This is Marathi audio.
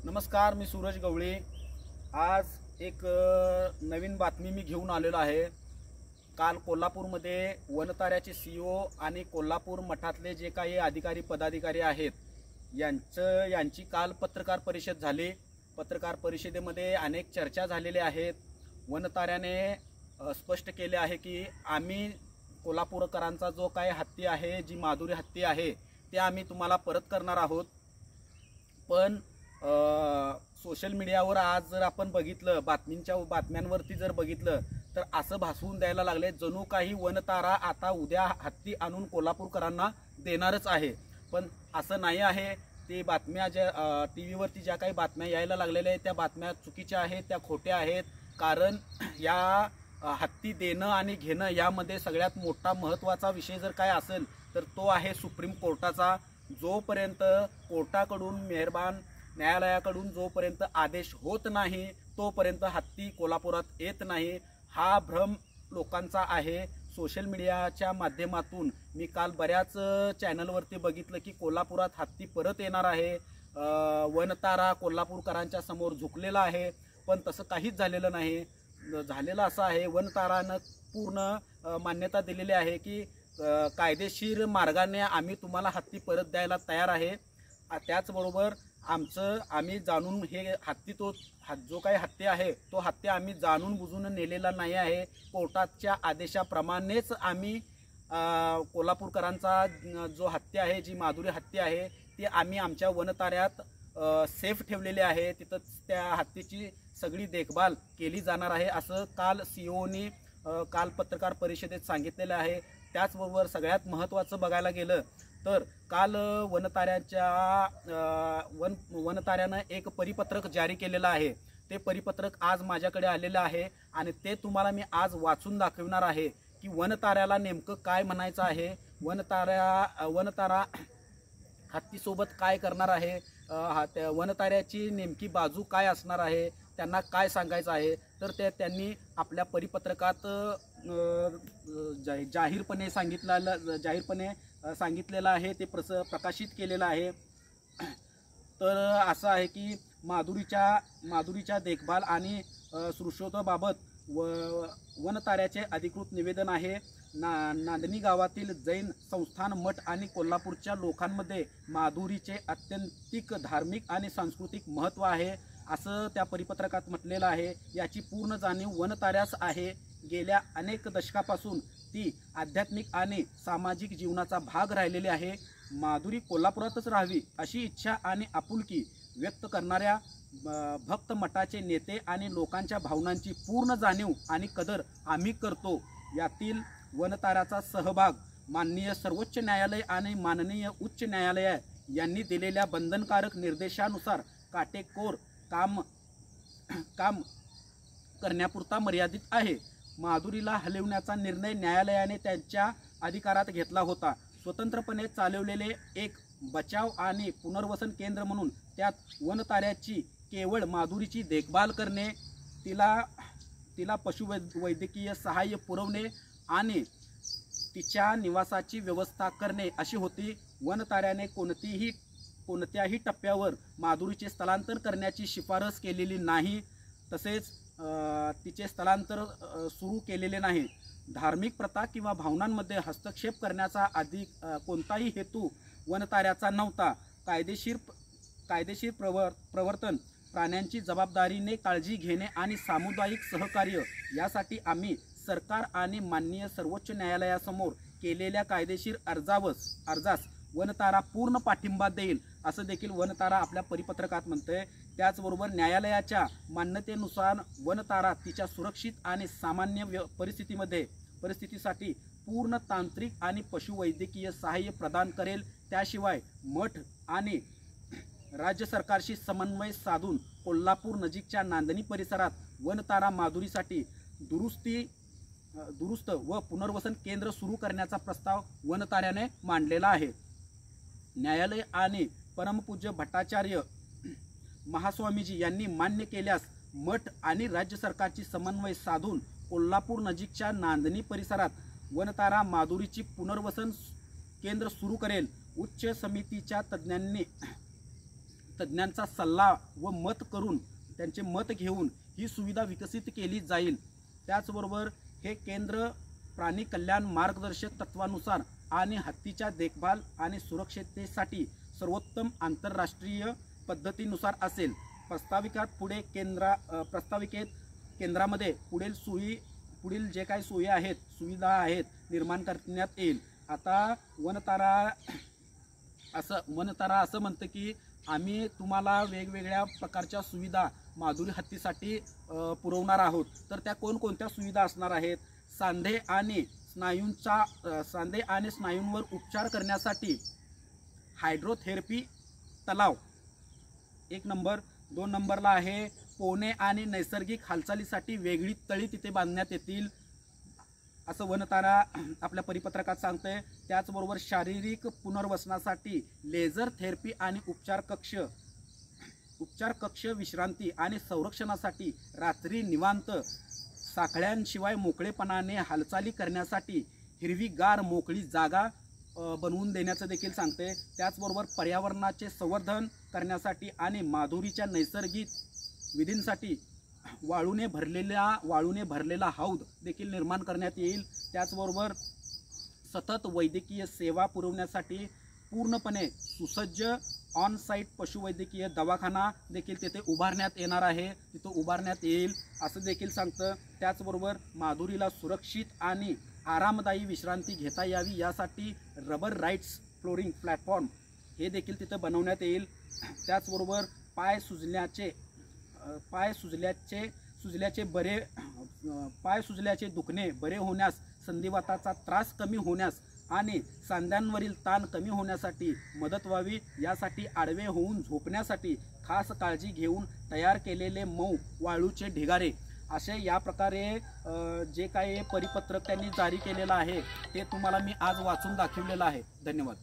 नमस्कार, मी सूरज गवळे। आज एक नवीन बातमी मी घेऊन आलेलो आहे। काल कोल्हापूरमध्ये वनताऱ्याचे सीईओ आणि कोल्हापूर मठातले जे काही अधिकारी पदाधिकारी आहेत यांची काल पत्रकार परिषद झाली। पत्रकार परिषदेमध्ये अनेक चर्चा झालेल्या आहेत। वनताऱ्याने स्पष्ट केले आहे की आम्ही कोल्हापूरकरांचा जो काही हत्ती आहे, जी माधुरी हत्ती आहे, ते आम्ही तुम्हाला परत करणार आहोत। पण सोशल मीडियावर आज जर आपण बघितलं, बातम्यांवरती जर बघितलं, तर असं भासवून द्यायला लागले जणू काही वनतारा आता उद्या हत्ती आणून कोल्हापूरकरांना देणारच आहे। पण असं नाही आहे। ते बातम्या ज्या टीव्हीवरती ज्या काही बातम्या यायला लागलेल्या आहेत त्या बातम्या चुकीच्या आहेत, त्या खोट्या आहेत। कारण या हत्ती देणं आणि घेणं यामध्ये सगळ्यात मोठा महत्त्वाचा विषय जर काय असेल तर तो आहे सुप्रीम कोर्टाचा। जोपर्यंत कोर्टाकडून मेहरबान न्यायालयाकडून जोपर्यंत आदेश होत नाही तोपर्यंत हत्ती कोल्हापुरात येत नाही, हा भ्रम लोकांचा आहे। सोशल मीडियाच्या माध्यमातून मी काल बऱ्याच चॅनलवरती बघितलं की कोल्हापुरात हत्ती परत येणार आहे, वनतारा कोल्हापूरकरांच्या समोर झुकलेला आहे। पण तसं काहीच झालेलं नाही। झालेलं असं आहे, वनतारानं पूर्ण मान्यता दिलेली आहे की कायदेशीर मार्गाने आम्ही तुम्हाला हत्ती परत द्यायला तयार आहे। त्याचबरोबर आम्ही जाणून हे हत्ती जो काही हत्ती आहे तो हत्ती आम्ही जाणून बुजून नेलेला नाही आहे। कोर्टाच्या आदेशाप्रमाणेच आम्ही कोल्हापूरकरांचा जो हत्ती आहे, जी माधुरी हत्ती आहे, ती आम्ही आमच्या वनताऱ्यात सेफ ठेवलेली आहे। तिथंच त्या हत्तीची सगळी देखभाल केली जाणार आहे, असं काल सीईओनी काल पत्रकार परिषदेत सांगितलेलं आहे। त्याचबरोबर सगळ्यात महत्त्वाचं बघायला गेलं तर काल वनताऱ्यानं एक परिपत्रक जारी केलेलं आहे। ते परिपत्रक आज माझ्याकडे आलेलं आहे आणि ते तुम्हाला मी आज वाचून दाखवणार आहे की वनताऱ्याला नेमकं काय म्हणायचं आहे, वनतारा हत्तीसोबत काय करणार आहे, वनताऱ्याची नेमकी बाजू काय असणार आहे, त्यांना काय सांगायचं आहे। तर त्यांनी आपल्या परिपत्रकात जाहीरपणे सांगितलेलं आहे, ते प्रकाशित केलेलं आहे। तर असं आहे की माधुरीच्या देखभाल आणि सुरक्षेबाबत वनताऱ्याचे अधिकृत निवेदन आहे। नांदणी गावातील जैन संस्थान मठ आणि कोल्हापूरच्या लोकांमध्ये माधुरीचे अत्यंतिक धार्मिक आणि सांस्कृतिक महत्त्व आहे, असं त्या परिपत्रकात म्हटलेलं आहे। याची पूर्ण जाणीव वनताऱ्यास आहे। गेल्या अनेक दशकापासून ती आध्यात्मिक आणि सामाजिक जीवनाचा भाग राहिलेली आहे। माधुरी कोल्हापुरातच राहावी अशी इच्छा आणि आपुलकी व्यक्त करणाऱ्या भक्त मठाचे नेते आणि लोकांच्या भावनांची पूर्ण जाणीव आणि कदर आम्ही करतो। यातील वनताऱ्याचा सहभाग माननीय सर्वोच्च न्यायालय आणि माननीय उच्च न्यायालय यांनी दिलेल्या बंधनकारक निर्देशानुसार काटेकोर काम करण्यापुरता मर्यादित आहे। माधुरीला हलवण्याचा निर्णय न्यायालयाने त्यांच्या अधिकारात घेतला होता। स्वतंत्रपणे चालवलेले एक बचाव आणि पुनर्वसन केंद्र म्हणून त्यात वनताऱ्याची केवळ माधुरीची देखभाल करणे, तिला पशुवैद्यकीय सहाय्य पुरवणे आणि तिच्या निवासाची व्यवस्था करणे अशी होती। वनताऱ्याने कोणत्याही टप्प्यावर माधुरीचे स्थलांतर करण्याची शिफारस केलेली नाही, तसेच तिचे स्थलांतर सुरू केलेले नाही। धार्मिक प्रथा किंवा भावनांमध्ये हस्तक्षेप करण्याचा कोणताही हेतू वनताऱ्याचा नव्हता। कायदेशीर प्रवर्तन, प्राण्यांची जबाबदारीने काळजी घेणे आणि सामुदायिक सहकार्य यासाठी आम्ही सरकार आणि माननीय सर्वोच्च न्यायालयासमोर केलेल्या कायदेशीर अर्जास वनतारा पूर्ण पाठिंबा देईल, असं देखील वनतारा आपल्या परिपत्रकात म्हणते। त्याचबरोबर न्यायालयाच्या मान्यतेनुसार वनतारा तिच्या सुरक्षित आणि सामान्य परिस्थितीसाठी पूर्ण तांत्रिक आणि पशुवैद्यकीय सहाय्य प्रदान करेल। त्याशिवाय मठ आणि राज्य सरकारशी समन्वय साधून कोल्हापूर नजीकच्या नांदणी परिसरात वनतारा माधुरीसाठी दुरुस्त व पुनर्वसन केंद्र सुरू करण्याचा प्रस्ताव वनताऱ्याने मांडलेला आहे। न्यायालय आणि परमपूज्य भट्टाचार्य महास्वामीजी यांनी मान्य केल्यास मठ आणि राज्य सरकारची समन्वय साधून कोल्हापूर नजीकच्या नांदणी परिसरात वनतारा माधुरीची पुनर्वसन केंद्र सुरू करेल। उच्च समितीच्या तज्ज्ञांचा सल्ला व मत करून त्यांचे मत घेऊन ही सुविधा विकसित केली जाईल। त्याचबरोबर हे केंद्र प्राणी कल्याण मार्गदर्शक तत्वानुसार आणि हत्तीच्या देखभाल आणि सुरक्षिततेसाठी सर्वोत्तम आंतरराष्ट्रीय पद्धतीनुसार असेल। प्रस्ताविकेत केंद्रामध्ये पुढील जे काही सोयी आहेत, सुविधा आहेत निर्माण करण्यात येईल। आता वनतारा असं म्हणतं की आम्ही तुम्हाला वेगवेगळ्या प्रकारच्या सुविधा माधुरी हत्तीसाठी पुरवणार आहोत। तर त्या कोणकोणत्या सुविधा असणार आहेत? सांधे आणि स्नायूंवर उपचार करण्यासाठी हायड्रोथेरपी तलाव 1 नंबर। 2 नंबरला आहे पोहणे आणि नैसर्गिक हालचालीसाठी वेगळी तळी तिथे बांधण्यात येतील, असं वनतारा आपल्या परिपत्रकात सांगते। त्याचबरोबर शारीरिक पुनर्वसनासाठी लेझर थेरपी आणि उपचार कक्ष, विश्रांती आणि संरक्षणासाठी रात्री निवांत साखळ्यांशिवाय मोकळेपणाने हालचाली करण्यासाठी हिरवीगार मोकळी जागा बनवून देण्याचं देखील सांगते। त्याचबरोबर पर्यावरणाचे संवर्धन करण्यासाठी आणि माधुरीच्या नैसर्गिक विधींसाठी वाळूने भरलेला हौद देखील निर्माण करण्यात येईल। त्याचबरोबर सतत वैद्यकीय सेवा पुरवण्यासाठी पूर्णपणे सुसज्ज ऑन साईट पशुवैद्यकीय दवाखाना देखील तिथे उभारण्यात येईल असं देखील सांगतं। त्याचबरोबर माधुरीला सुरक्षित आणि आरामदायी विश्रांती घेता यावी यासाठी रबर राईट्स फ्लोरिंग प्लॅटफॉर्म हे देखील तिथे बनवण्यात येईल। त्याचबरोबर पाय सुजल्याचे दुखणे बरे होण्यास, संधिवाताचा त्रास कमी होण्यास आणि सांध्यांवरील ताण कमी होण्यासाठी मदत व्हावी यासाठी आडवे होऊन झोपण्यासाठी खास काळजी घेऊन तयार केलेले मऊ वाळूचे ढिगारे असे या प्रकारे जे काही परिपत्रक त्यांनी जारी केलेलं आहे ते तुम्हाला मी आज वाचून दाखवलेलं आहे। धन्यवाद।